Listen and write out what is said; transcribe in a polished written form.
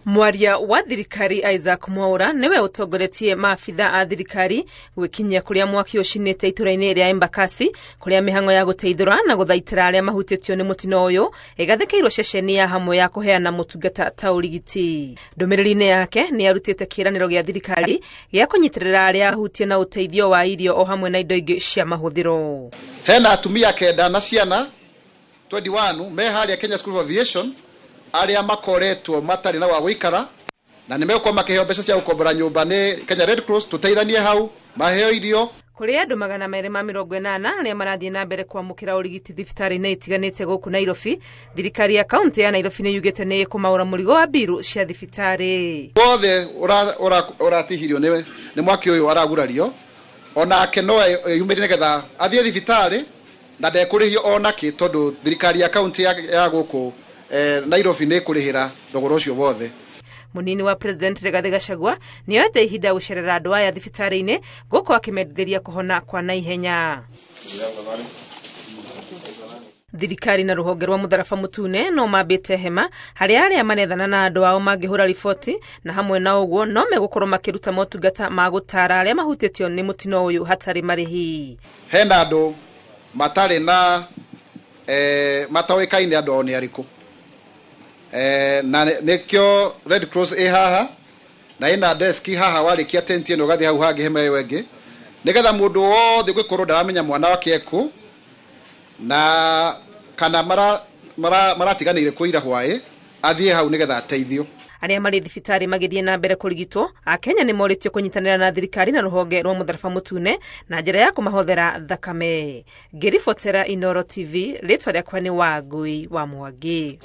Mwaria wa thirikari Isaac Mwaura niwe utongoretie maafitha a thirikari gwikinyia kuria mwaki ucinite ituraini ria Embakasi kuria mihango ya guteithura na guthaitira aria mahutitio ni mutino uyu igathekeirwo ceceni ya hamwe ya kuheana mutungata ta urigiti. Ndumiriri-ini yake ni arutite kiraniro gia thirikari gia kunyitirira aria ahutie na uteithio wa irio o hamwe na indo ingi cia mahuthiro. Hena atumia kenda na ciana 21 me haria Kenya School of Aviation aria makoretwo matari na wa guikara na nimekuwa makiheo mbeca cia gukombora nyumba ni Kenya Red Cross tuteithanie hau maheo irio kuri andu 280 aria marathie na mbere kwamukira urigiti thibitari-ini itiganite guku Nairobi. Thirikari ya kaunti ya Nairobi ni yugite ni kumaura murigo wa biru cia thibitari wothe uratihirio ni mwaki uyu aragurario onake no yumire nigetha athie thibitari na ndekurihio onaki tondu thirikari ya kaunti ya guku Nairobi ni kurihira thogora ucio wothe. Munini wa President Rigathi Gachagua ni yote ihinda gucerera andu aya thibitari-ini guku akimeditheria kuhona kwa naihenya. Thirikari na ruhonge rwa Mutharaba Mutune no mambite hema haria aria manethana na andu ao mangihura riboti na hamwe na uguo no megukorwo makiruta motungata ma gutara aria mahutitio ni mutino uyu hatari marihi. Hena andu matari na matawekaine andu oni ariku na nekyo Red Cross haha na ina desk haha warikia tenti eno gathi hau hangi hema wengi nigetha mundu wothe gwikorwo ndaramenya mwana wake eku na kana maratiganire kuira hwae athie hau nigetha ateithio. Aria mari thibitari magithie na mbere kurigitwo Akenya ni moritio kunyitanira na thirikari na ruhonge rwa Mutharaba Mutune na njira ya kumahothera thakame. Ngiribotera Inooro TV, ritwa riakwa ni Wangui wa Mwangi.